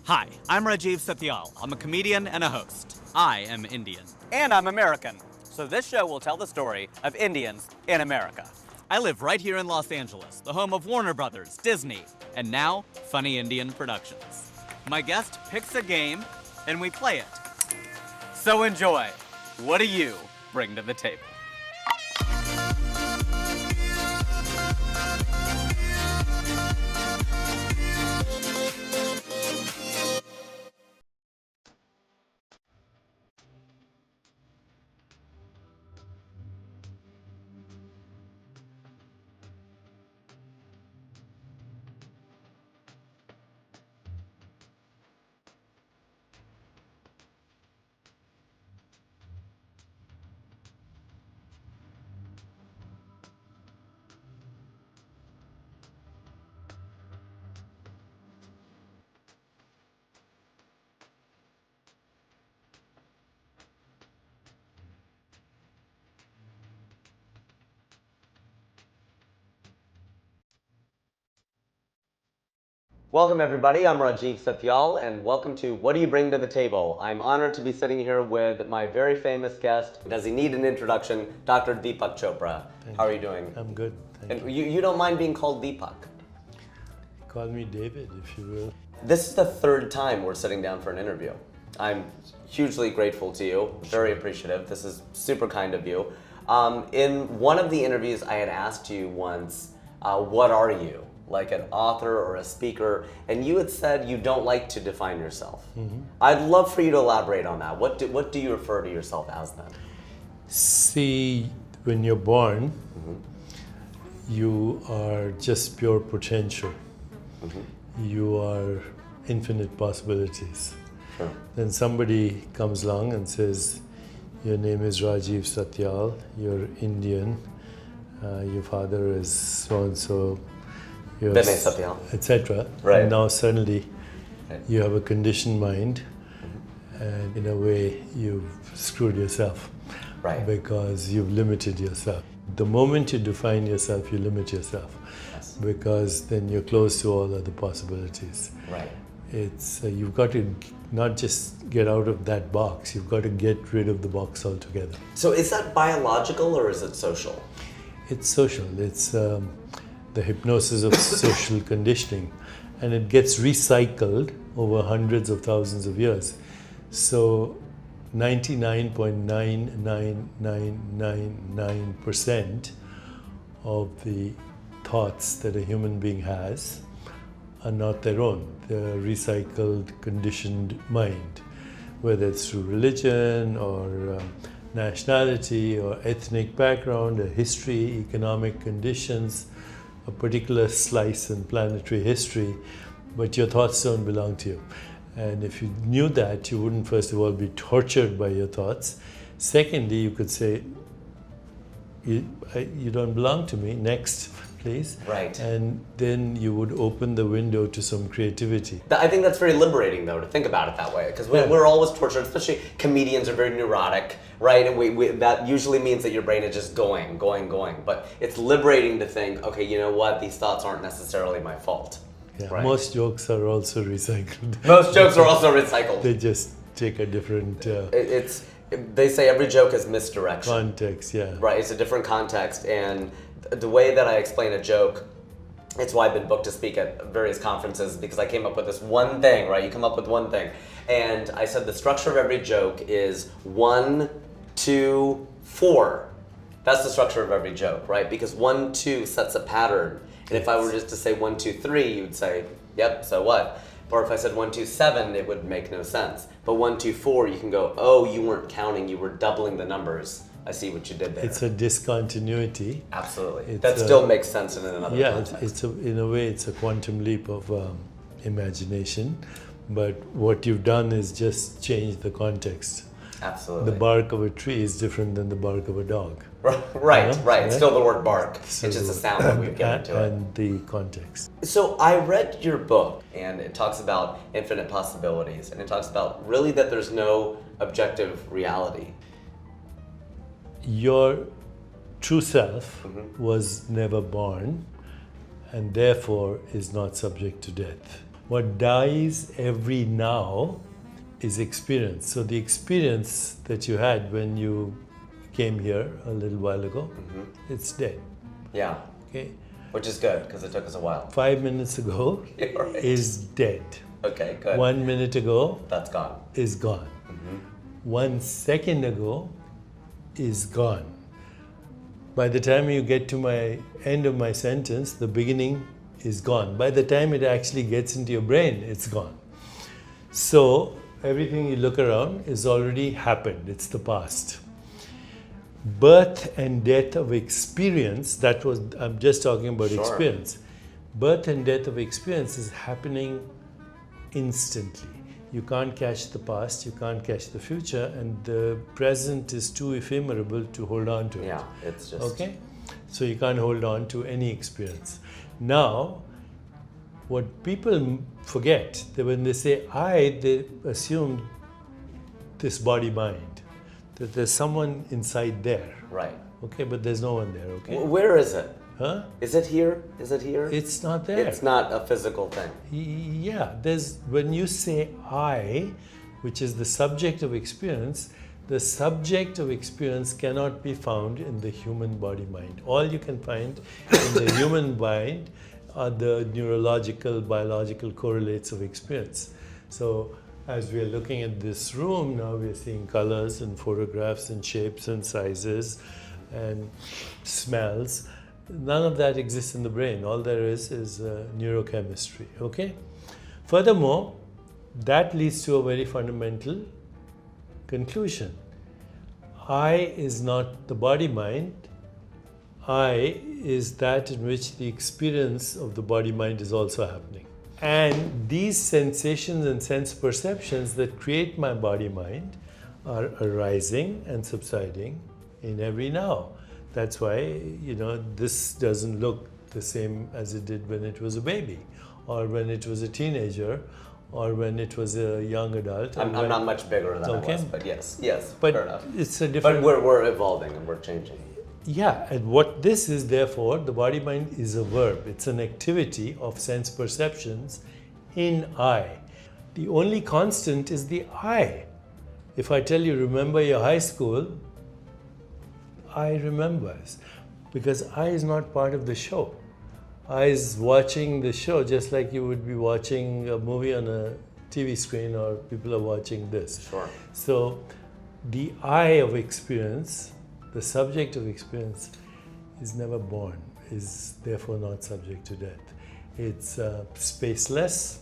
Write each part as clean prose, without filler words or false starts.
Hi, I'm Rajiv Satyal. I'm a comedian and a host. I am Indian. And I'm American. So this show will tell the story of Indians in America. I live right here in Los Angeles, the home of Warner Brothers, Disney, and now Funny Indian Productions. My guest picks a game, and we play it. So enjoy. What do you bring to the table? Welcome everybody, I'm Rajiv Satyal and welcome to What Do You Bring to the Table? I'm honored to be sitting here with my very famous guest. Does he need an introduction? Dr. Deepak Chopra. How are you doing? I'm good, thank And you don't mind being called Deepak? Call me David, if you will. This is the third time we're sitting down for an interview. I'm hugely grateful to you, very appreciative. This is super kind of you. In one of the interviews I had asked you once, what are you? Like an author or a speaker, and you had said you don't like to define yourself. I'd love for you to elaborate on that. What do you refer to yourself as then? See, when you're born, you are just pure potential. You are infinite possibilities. Sure. Then somebody comes along and says, your name is Rajiv Satyal, you're Indian, your father is so-and-so, etc. Right. And now suddenly you have a conditioned mind, and in a way you've screwed yourself, Right. because you've limited yourself. The moment you define yourself, you limit yourself, Yes. because then you're closed to all other possibilities. Right. It's you've got to not just get out of that box, you've got to get rid of the box altogether. So is that biological or is it social? It's social. It's the hypnosis of social conditioning, and it gets recycled over hundreds of thousands of years. So 99.99999% of the thoughts that a human being has are not their own. They're recycled, conditioned mind, whether it's through religion or nationality or ethnic background, or history, economic conditions, a particular slice in planetary history, but your thoughts don't belong to you. And if you knew that, you wouldn't, first of all, be tortured by your thoughts. Secondly, you could say, you don't belong to me, next, please. Right. And then you would open the window to some creativity. I think that's very liberating, though, to think about it that way, because we're always tortured, especially comedians are very neurotic, right? And that usually means that your brain is just going. But it's liberating to think, okay, you know what? These thoughts aren't necessarily my fault. Yeah. Right. Most jokes are also recycled. Most jokes are also recycled. They just take a different They say every joke is misdirection. context, yeah. Right, it's a different context, and the way that I explain a joke, it's why I've been booked to speak at various conferences, because I came up with this one thing, right? You come up with one thing. And I said the structure of every joke is 1, 2, 4. That's the structure of every joke, right? Because 1, 2 sets a pattern. And if I were just to say 1, 2, 3, you'd say, yep, so what? Or if I said 1, 2, 7, it would make no sense. But 1, 2, 4, you can go, oh, you weren't counting, you were doubling the numbers. I see what you did there. It's a discontinuity. Absolutely. That still makes sense in another context. It's in a way, it's a quantum leap of imagination. But what you've done is just change the context. Absolutely. The bark of a tree is different than the bark of a dog. Right. You know? It's still the word bark. It's just a sound that we've given to it. And the context. So I read your book, and it talks about infinite possibilities, and it talks about really that there's no objective reality. Your true self was never born, and therefore is not subject to death. What dies every now is experience. So the experience that you had when you came here a little while ago, it's dead. Yeah. Okay. Which is good, because it took us a while. 5 minutes ago You're right. is dead. Okay, good. 1 minute ago That's gone. is gone. 1 second ago is gone. By the time you get to my end of my sentence, the beginning is gone. By the time it actually gets into your brain, it's gone. So everything you look around is already happened. It's the past. Birth and death of experience, I'm just talking about Sure. experience. Birth and death of experience is happening instantly. You can't catch the past, you can't catch the future, and the present is too ephemeral to hold on to it. Yeah, it's just... Okay? So you can't hold on to any experience. Now, what people forget, that when they say I, they assume this body-mind, that there's someone inside there. Right. Okay, but there's no one there, okay? Where is it? Huh? Is it here? Is it here? It's not there. It's not a physical thing. Yeah, when you say I, which is the subject of experience, the subject of experience cannot be found in the human body mind. All you can find in the human mind are the neurological, biological correlates of experience. So as we are looking at this room now, we are seeing colors and photographs and shapes and sizes and smells. None of that exists in the brain. All there is neurochemistry. Okay? Furthermore, that leads to a very fundamental conclusion. I is not the body-mind. I is that in which the experience of the body-mind is also happening. And these sensations and sense perceptions that create my body-mind are arising and subsiding in every now. That's why, this doesn't look the same as it did when it was a baby, or when it was a teenager, or when it was a young adult. I'm not much bigger than I was, but yes, but fair enough. it's a different... But we're evolving and we're changing. Yeah, and what this is, therefore, the body-mind is a verb. It's an activity of sense perceptions in I. The only constant is the I. If I tell you, remember your high school, I remembers, because I is not part of the show. I is watching the show just like you would be watching a movie on a TV screen, or people are watching this. Sure. So the I of experience, the subject of experience, is never born, is therefore not subject to death. It's spaceless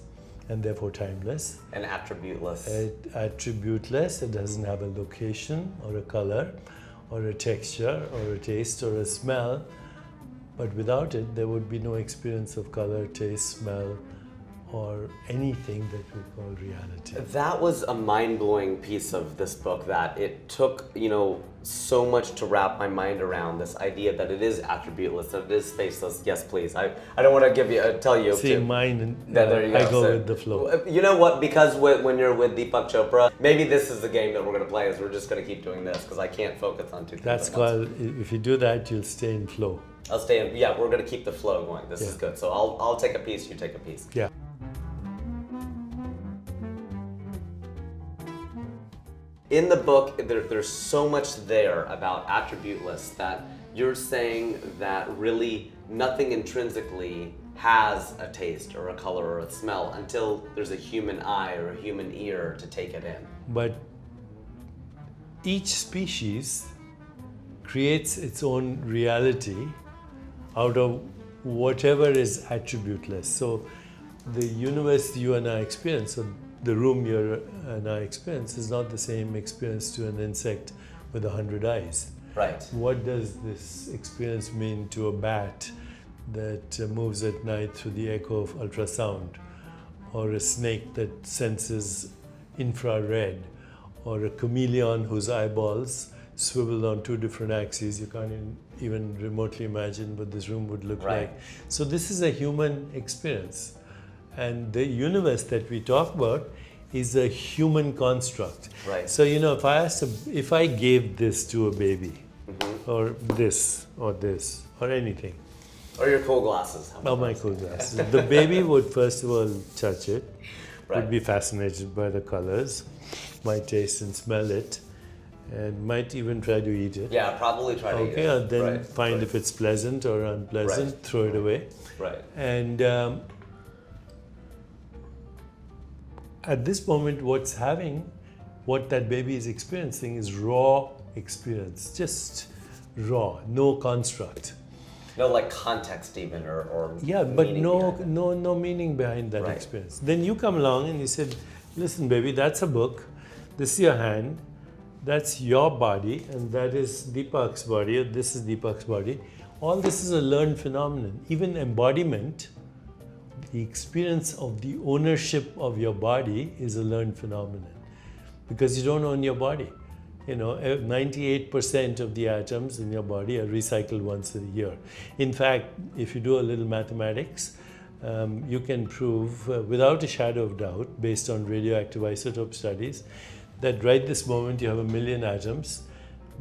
and therefore timeless. And attributeless. Attributeless, it doesn't have a location or a color, or a texture, or a taste, or a smell, but without it, there would be no experience of color, taste, smell, or anything that we call reality. That was a mind-blowing piece of this book, that it took, so much to wrap my mind around, this idea that it is attributeless, that it is spaceless. Yes, please. I don't want to tell you. See, mine, and there you go. I go with the flow. You know what? Because when you're with Deepak Chopra, maybe this is the game that we're going to play, is we're just going to keep doing this, because I can't focus on two things. That's called, if you do that, you'll stay in flow. I'll stay in, we're going to keep the flow going. This is good. So I'll take a piece, you take a piece. Yeah. In the book, there's so much there about attributeless, that you're saying that really nothing intrinsically has a taste or a color or a smell until there's a human eye or a human ear to take it in. But each species creates its own reality out of whatever is attributeless. So the universe you and I experience, so the room you and I experience, is not the same experience to an insect with 100 eyes. Right. What does this experience mean to a bat that moves at night through the echo of ultrasound, or a snake that senses infrared, or a chameleon whose eyeballs swivel on two different axes? You can't even remotely imagine what this room would look like. So this is a human experience. And the universe that we talk about is a human construct. Right. So, if I gave this to a baby, or this, or anything, Or your cool glasses. Oh, my cool glasses. The baby would first of all touch it, Right. would be fascinated by the colors, might taste and smell it, and might even try to eat it. Yeah, probably try to eat Okay, it. and then Right, find right. if it's pleasant or unpleasant, Right, throw it away. Right. And at this moment, what that baby is experiencing is raw experience, just raw, no construct. No, like context even, or Yeah, but meaning no, behind it. no meaning behind that Right. experience. Then you come along and you said, "Listen, baby, that's a book. This is your hand. That's your body, and that is Deepak's body. Or this is Deepak's body. All this is a learned phenomenon. Even embodiment, the experience of the ownership of your body, is a learned phenomenon, because you don't own your body. 98% of the atoms in your body are recycled once a year. In fact, if you do a little mathematics, you can prove without a shadow of doubt, based on radioactive isotope studies, that right this moment you have 1 million atoms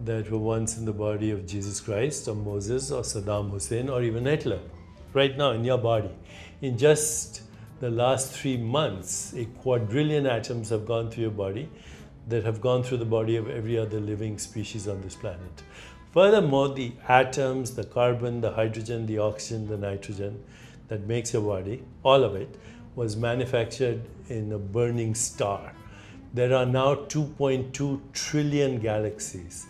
that were once in the body of Jesus Christ or Moses or Saddam Hussein or even Hitler, right now in your body. In just the last 3 months, a quadrillion atoms have gone through your body that have gone through the body of every other living species on this planet. Furthermore, the atoms, the carbon, the hydrogen, the oxygen, the nitrogen that makes your body, all of it, was manufactured in a burning star. There are now 2.2 trillion galaxies.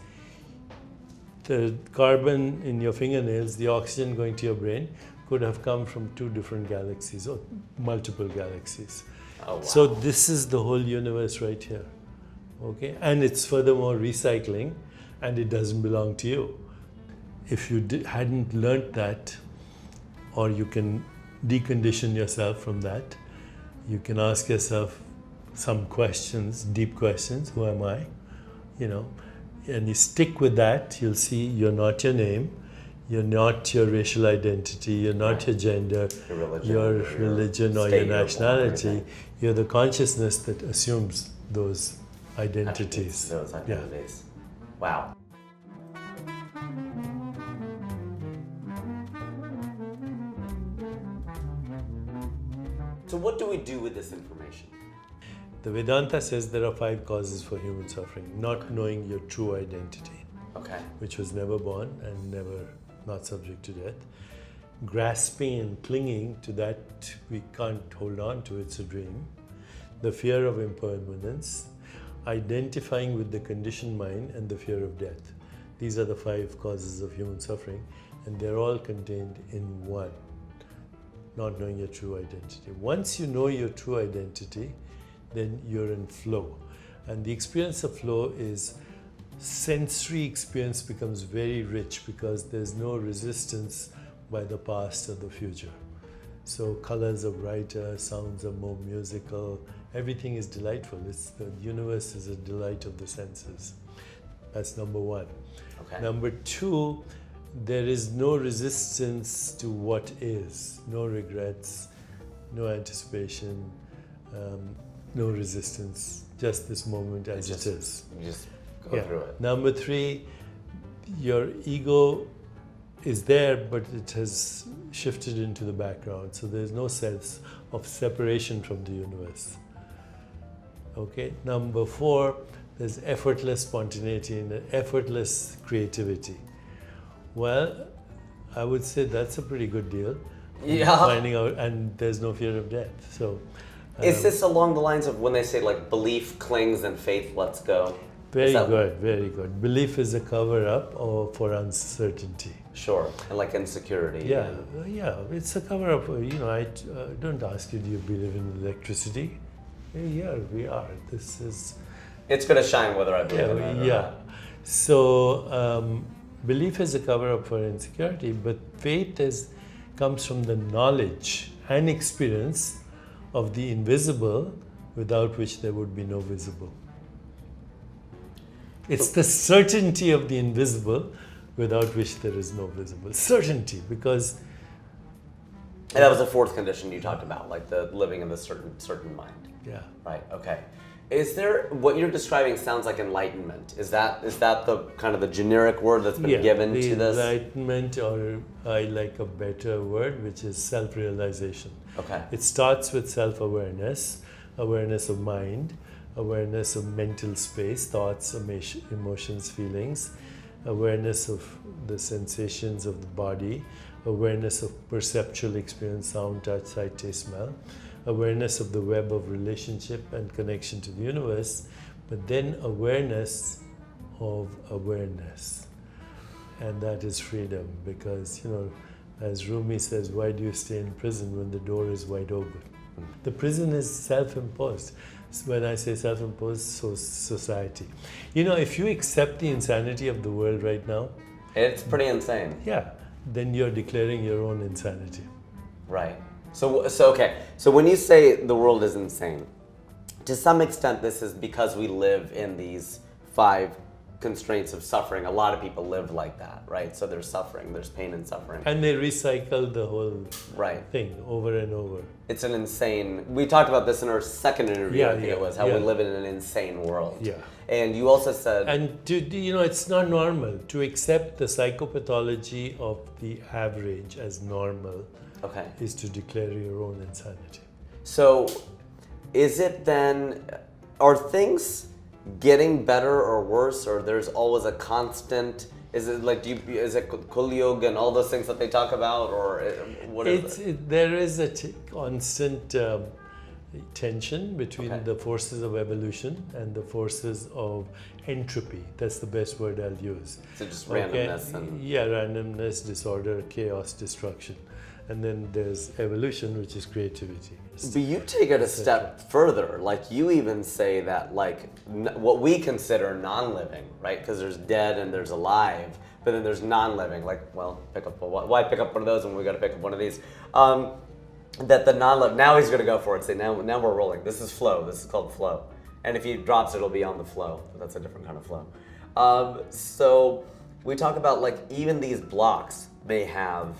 The carbon in your fingernails, the oxygen going to your brain, could have come from 2 different galaxies or multiple galaxies. Oh, wow. So this is the whole universe right here. Okay, and it's furthermore recycling, and it doesn't belong to you. If you hadn't learnt that, or you can decondition yourself from that, you can ask yourself some questions, deep questions. Who am I? And you stick with that, you'll see you're not your name, you're not your racial identity, you're not your gender, your religion or your nationality. You're the consciousness that assumes those identities. Those identities. Wow. So what do we do with this information? The Vedanta says there are 5 causes for human suffering. Not knowing your true identity, Okay. which was never born and not subject to death. Grasping and clinging to that we can't hold on to, it's a dream. The fear of impermanence. Identifying with the conditioned mind, and the fear of death. These are the 5 causes of human suffering, and they're all contained in one: not knowing your true identity. Once you know your true identity, then you're in flow. And the experience of flow is sensory experience becomes very rich because there's no resistance by the past or the future. So colors are brighter, sounds are more musical, everything is delightful. The universe is a delight of the senses. That's number 1. Okay. Number 2, there is no resistance to what is, no regrets, no anticipation, no resistance, just this moment as it is. You just go through it. Number 3, your ego is there, but it has shifted into the background. So there's no sense of separation from the universe. Okay. Number 4, there's effortless spontaneity and effortless creativity. Well, I would say that's a pretty good deal. Yeah. Finding out, and there's no fear of death. So. Is this along the lines of when they say like belief clings and faith lets go? Very good, very good. Belief is a cover-up for uncertainty. Sure, and like insecurity. Yeah, it's a cover-up. I don't ask you, do you believe in electricity? Yeah, we are. This is... It's going to shine whether I believe in it or not. So, belief is a cover-up for insecurity, but faith comes from the knowledge and experience of the invisible, without which there would be no visible. It's the certainty of the invisible, without which there is no visible. Certainty, because And that was the fourth condition you talked about, like the living in the certain mind. Yeah. Right. Okay. Is there what you're describing sounds like enlightenment? Is that the kind of the generic word that's been given to this? Enlightenment, or I like a better word, which is self-realization. Okay. It starts with self-awareness, awareness of mind, awareness of mental space, thoughts, emotions, feelings, awareness of the sensations of the body, awareness of perceptual experience, sound, touch, sight, taste, smell, awareness of the web of relationship and connection to the universe, but then awareness of awareness. And that is freedom, because, as Rumi says, why do you stay in prison when the door is wide open? The prison is self-imposed. When I say self-imposed, so society. If you accept the insanity of the world right now, it's pretty insane. Yeah, then you're declaring your own insanity. Right. So okay. So when you say the world is insane, to some extent this is because we live in these 5 constraints of suffering. A lot of people live like that, right? So there's suffering, there's pain and suffering. And they recycle the whole right. thing over and over. It's an insane, we talked about this in our second interview, I think it was, how we live in an insane world. Yeah. And you also said... And it's not normal to accept the psychopathology of the average as normal. Okay. Is to declare your own insanity. So, is it then, are things getting better or worse, or there's always a constant? Is it like is it Kali Yuga and all those things that they talk about, or what is it? There is a constant tension between the forces of evolution and the forces of entropy. That's the best word I'll use. So just randomness and randomness, disorder, chaos, destruction. And then there's evolution, which is creativity. But you take it a step further. Like you even say that what we consider non-living, right? Because there's dead and there's alive, but then there's non-living. Like, well, why pick up one of those when we got to pick up one of these? That the non-living, now he's going to go for it. Say, now we're rolling. This is flow. This is called flow. And if he drops it, it'll be on the flow. But that's a different kind of flow. So we talk about even these blocks, they have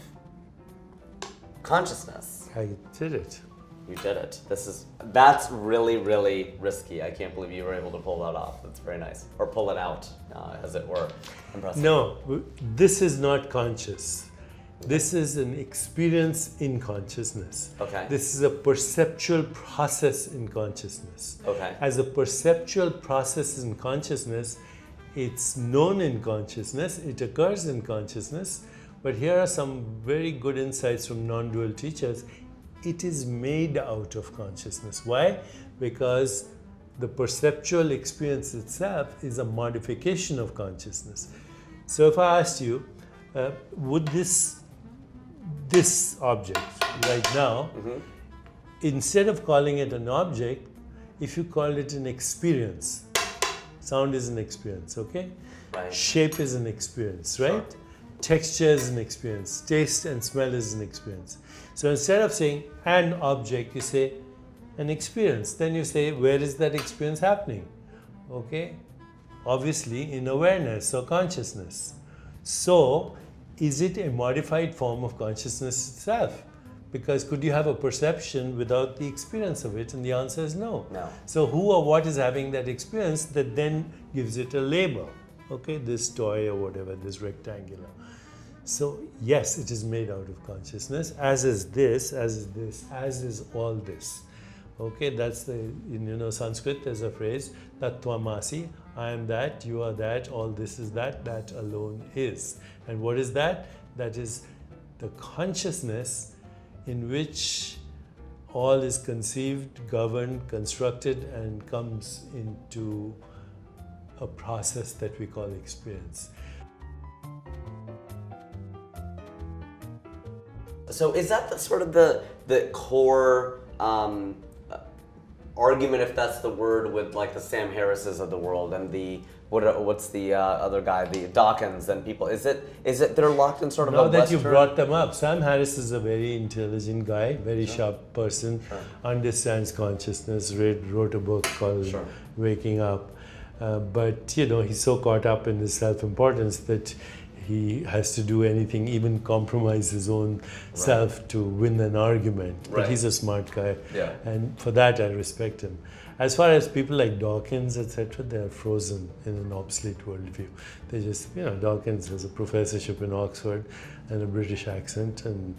consciousness. I did it. You did it. That's really, really risky. I can't believe you were able to pull that off. That's very nice. Or pull it out, as it were. Impressive. No, this is not conscious. This is an experience in consciousness. Okay. This is a perceptual process in consciousness. Okay. As a perceptual process in consciousness, it's known in consciousness, it occurs in consciousness, but here are some very good insights from non-dual teachers. It is made out of consciousness. Why? Because the perceptual experience itself is a modification of consciousness. So if I asked you, would this object right now, instead of calling it an object, if you call it an experience, sound is an experience, okay? Right. Shape is an experience, right? Sure. Texture is an experience. Taste and smell is an experience. So instead of saying an object, you say an experience. Then you say, where is that experience happening? Okay? Obviously in awareness or consciousness. So, is it a modified form of consciousness itself? Because could you have a perception without the experience of it? And the answer is no. No. So who or what is having that experience that then gives it a label? Okay, this toy or whatever, this rectangular. So yes, it is made out of consciousness, as is this, as is this, as is all this. Okay, that's in Sanskrit there's a phrase, Tattvamasi, I am that, you are that, all this is that, that alone is. And what is that? That is the consciousness in which all is conceived, governed, constructed, and comes into a process that we call experience. So is that the core argument, if that's the word, with the Sam Harrises of the world and the what's the other guy, the Dawkins and people? Is it they're locked in sort of now a that Western... you brought them up, Sam Harris is a very intelligent guy, very sharp person, understands consciousness, wrote a book called Waking Up. But he's so caught up in his self-importance that he has to do anything, even compromise his own self to win an argument. But he's a smart guy, and for that I respect him. As far as people like Dawkins, etc., they're frozen in an obsolete worldview. They just, Dawkins has a professorship in Oxford and a British accent, and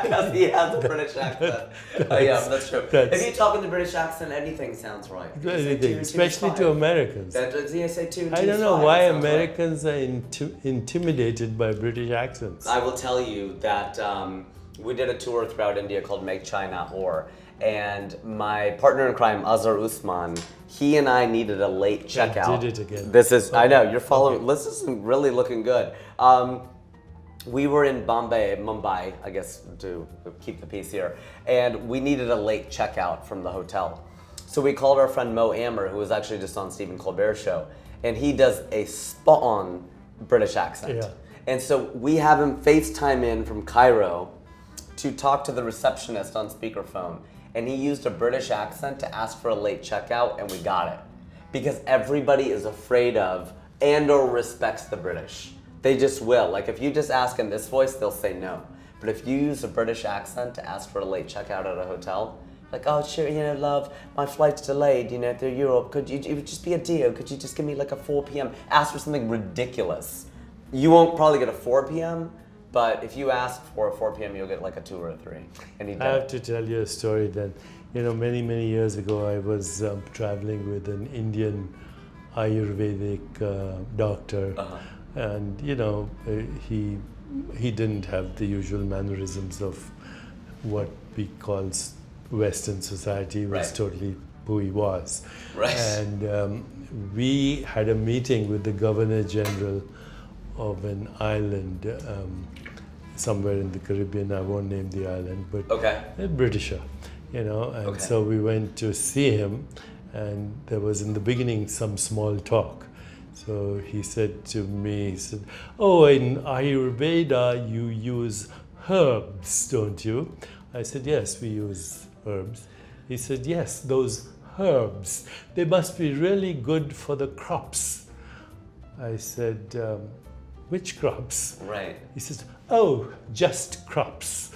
because he has a British accent. Yeah, that's true. If you talk in the British accent, anything sounds right. Anything, especially to Americans. You say 2 and 2 I don't is know 5, why sounds Americans are intimidated by British accents. I will tell you that we did a tour throughout India called Make China Or. And my partner in crime, Azhar Usman, he and I needed a late checkout. I did it again. This is, I know, you're following, this is really looking good. We were in Mumbai, I guess, to keep the peace here, and we needed a late checkout from the hotel. So we called our friend Mo Amer, who was actually just on Stephen Colbert's show, and he does a spot-on British accent. Yeah. And so we have him FaceTime in from Cairo to talk to the receptionist on speakerphone. And he used a British accent to ask for a late checkout, and we got it. Because everybody is afraid of and or respects the British. They just will. Like if you just ask in this voice, they'll say no. But if you use a British accent to ask for a late checkout at a hotel, like, oh sure, love, my flight's delayed, through Europe. It would just be a deal. Could you just give me like a 4 p.m.? Ask for something ridiculous. You won't probably get a 4 p.m., but if you ask for a 4 p.m., you'll get like a 2 or a 3. And he did. I have to tell you a story that, many, many years ago, I was traveling with an Indian Ayurvedic doctor. And, he didn't have the usual mannerisms of what we call Western society. He was totally who he was. Right. And we had a meeting with the Governor General of an island somewhere in the Caribbean. I won't name the island, but a Britisher, and so we went to see him, and there was in the beginning some small talk. So he said to me, oh, in Ayurveda you use herbs, don't you? I said, yes, we use herbs. He said, yes, those herbs, they must be really good for the crops. I said, which crops? Right. He says, oh, just crops.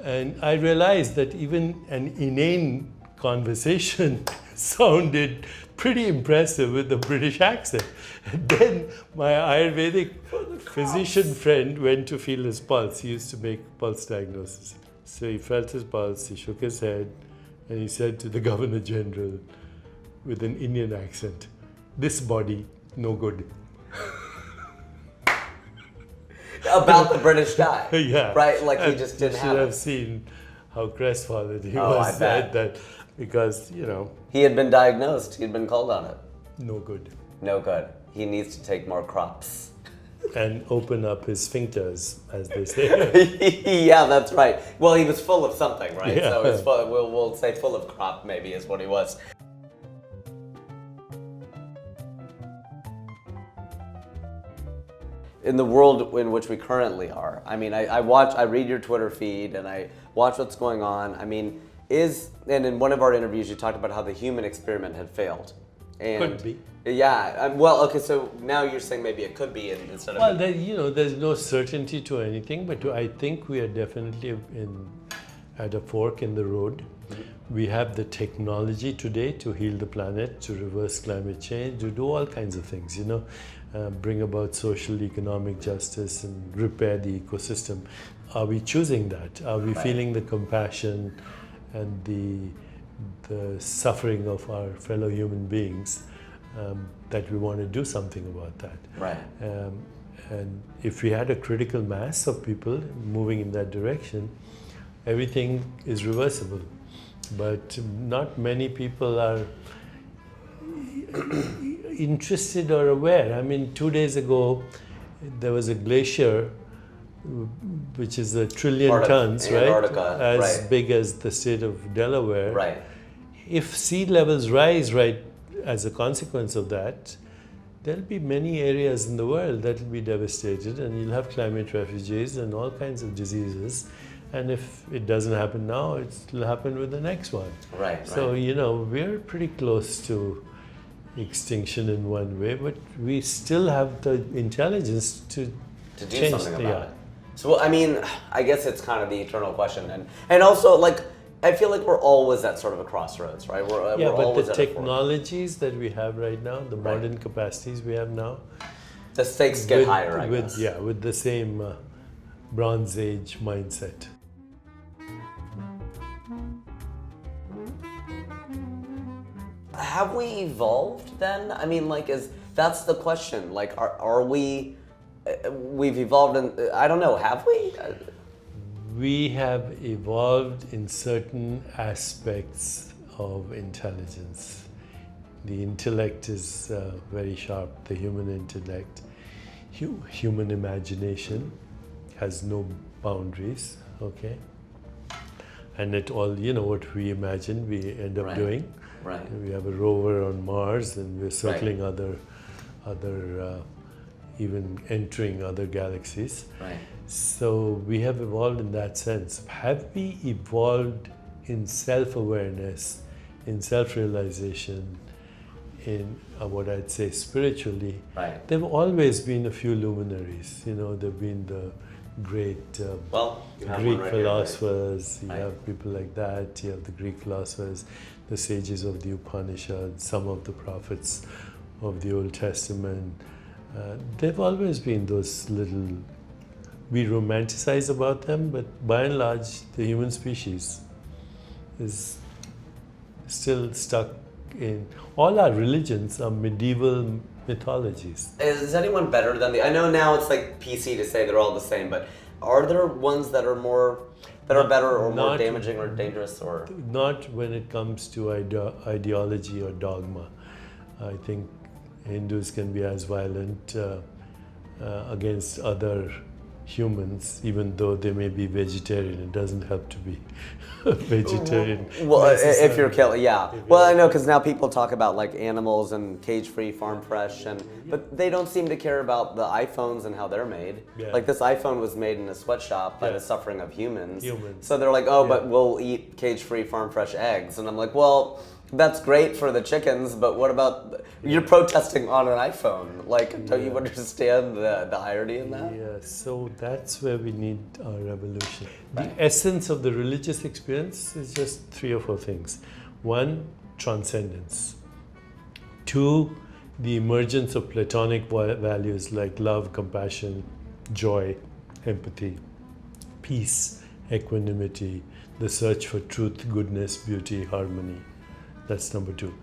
And I realized that even an inane conversation sounded pretty impressive with a British accent. And then my Ayurvedic physician friend went to feel his pulse. He used to make pulse diagnosis. So he felt his pulse, he shook his head, and he said to the Governor General with an Indian accent, this body, no good. About the British guy. Yeah. Right? Like he just didn't have it. You have should have seen how crestfallen he was I at bet. that, because, He had been diagnosed. He'd been called on it. no good. No good. He needs to take more crops. And open up his sphincters, as they say. Yeah, that's right. Well, he was full of something, right? Yeah. So it's full, we'll say full of crop, maybe, is what he was. In the world in which we currently are, I mean, I read your Twitter feed and I watch what's going on. I mean, and in one of our interviews you talked about how the human experiment had failed. And Could be. Yeah, well, okay, so now you're saying maybe it could be instead of... Well, there's no certainty to anything, but I think we are definitely at a fork in the road. Mm-hmm. We have the technology today to heal the planet, to reverse climate change, to do all kinds of things, bring about social, economic justice and repair the ecosystem. Are we choosing that? Are we feeling the compassion and the suffering of our fellow human beings, that we want to do something about that? Right. And if we had a critical mass of people moving in that direction, everything is reversible. But not many people are interested or aware. I mean, 2 days ago, there was a glacier which is 1 trillion tons, right? Antarctica, as right. big as the state of Delaware. Right. If sea levels rise as a consequence of that, there'll be many areas in the world that will be devastated, and you'll have climate refugees and all kinds of diseases. And if it doesn't happen now, it'll happen with the next one. Right. So, we're pretty close to extinction in one way, but we still have the intelligence to do change something the about it. So, well, I mean, I guess it's kind of the eternal question, and also like I feel like we're always at sort of a crossroads, right? We're but always the at a technologies that we have right now, the modern capacities we have now, the stakes get higher, I guess. With the same Bronze Age mindset. Have we evolved then? I mean, like, that's the question? Like, are we? We've evolved, and I don't know. Have we? We have evolved in certain aspects of intelligence. The intellect is very sharp. The human intellect, human imagination, has no boundaries. Okay, and it all, what we imagine, we end up doing. Right. We have a rover on Mars, and we're circling other, even entering other galaxies. Right. So we have evolved in that sense. Have we evolved in self-awareness, in self-realization, in what I'd say spiritually? Right. There have always been a few luminaries. There've been the great Greek philosophers. You have people like that. You have the Greek philosophers, the sages of the Upanishads, some of the prophets of the Old Testament. They've always been those little, we romanticize about them, but by and large, the human species is still stuck in, all our religions are medieval mythologies. Is anyone better than I know now it's like PC to say they're all the same, but are there ones that are better or more damaging or dangerous or? Not when it comes to ideology or dogma. I think Hindus can be as violent against other humans, even though they may be vegetarian. It doesn't have to be vegetarian. Well, if you're killing, Well, I know, because now people talk about like animals and cage-free, farm-fresh, but they don't seem to care about the iPhones and how they're made. Yeah. Like this iPhone was made in a sweatshop by the suffering of humans. Humans. So they're like, but we'll eat cage-free, farm-fresh eggs, and I'm like, well, that's great for the chickens, but what about, you're protesting on an iPhone. Like, don't you understand the irony in that? Yeah, so that's where we need our revolution. The essence of the religious experience is just 3 or 4 things. 1, transcendence. 2, the emergence of Platonic values like love, compassion, joy, empathy, peace, equanimity, the search for truth, goodness, beauty, harmony. That's number 2.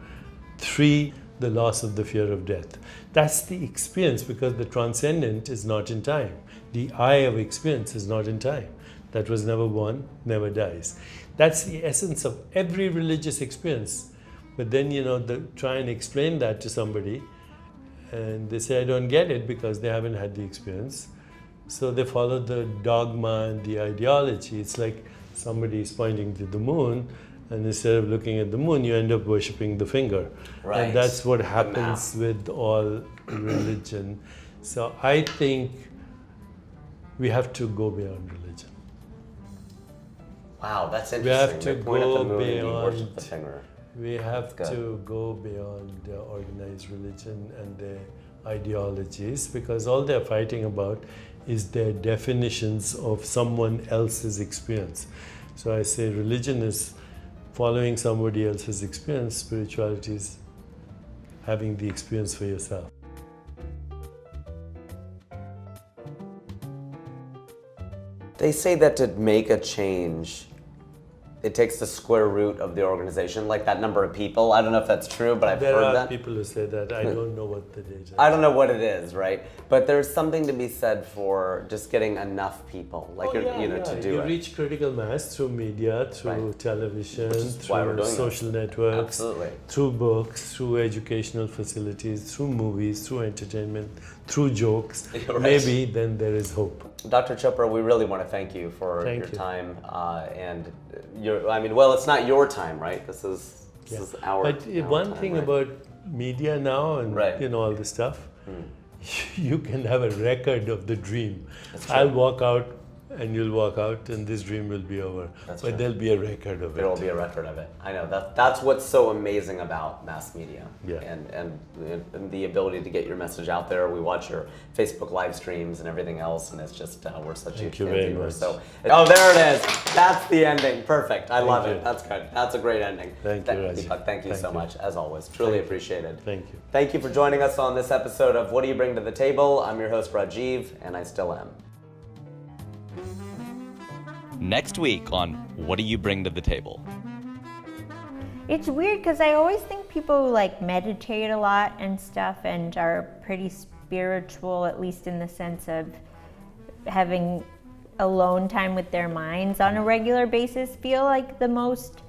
3, the loss of the fear of death. That's the experience, because the transcendent is not in time. The I of experience is not in time. That was never born, never dies. That's the essence of every religious experience. But then, try and explain that to somebody, and they say, I don't get it, because they haven't had the experience. So they follow the dogma and the ideology. It's like somebody is pointing to the moon, and instead of looking at the moon, you end up worshipping the finger. Right. And that's what happens with all religion. So I think we have to go beyond religion. Wow, that's interesting. We have to They point at the go moon and you beyond. worship the finger. We have to go beyond organized religion and their ideologies, because all they're fighting about is their definitions of someone else's experience. So I say religion is following somebody else's experience, spirituality is having the experience for yourself. They say that to make a change, it takes the square root of the organization, like that number of people. I don't know if that's true, but I've heard that. There are people who say that. I don't know what the data is. I don't know what it is, right? But there's something to be said for just getting enough people, like to do you it. reach critical mass through media, through television, why we're through doing social networks, Absolutely. through books, through educational facilities, through movies, through entertainment, through jokes. Right. Maybe then there is hope. Dr. Chopra, we really want to thank you for Thank your you. time and well, it's not your time, right? This is our. But one time, thing right? about media now and all this stuff, you can have a record of the dream. I'll walk out and you'll walk out and this dream will be over. That's but true. there'll be a record of it. There will be a record of it. I know that's what's so amazing about mass media, Yeah. and the ability to get your message out there. We watch your Facebook live streams and everything else, and it's just we're such huge you fan very viewers. much. So there it is. That's the ending. Perfect. I love you. it. That's good. That's a great ending. Thank you, Rajiv. Deepak, thank you Thank so you. much as always. Truly appreciated. Thank you. Thank you for joining us on this episode of What Do You Bring to the Table? I'm your host Rajiv, and I still am. Next week on What Do You Bring to the Table? It's weird because I always think people who like meditate a lot and stuff and are pretty spiritual, at least in the sense of having alone time with their minds on a regular basis, feel like the most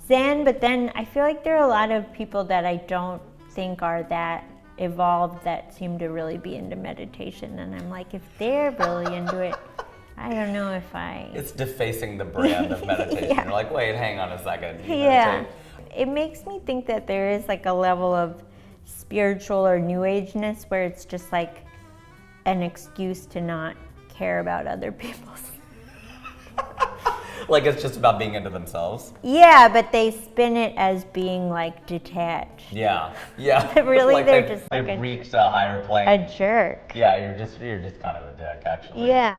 zen. But then I feel like there are a lot of people that I don't think are that evolved that seem to really be into meditation. And I'm like, if they're really into it, I don't know if I... It's defacing the brand of meditation. Yeah. You're like, wait, hang on a second. You Yeah. meditate. It makes me think that there is like a level of spiritual or new ageness where it's just like an excuse to not care about other people's. Like it's just about being into themselves. Yeah, but they spin it as being like detached. Yeah, yeah. But really, Like they're they've- just like they've a- reached a higher plane. A jerk. Yeah, you're just kind of a dick, actually. Yeah.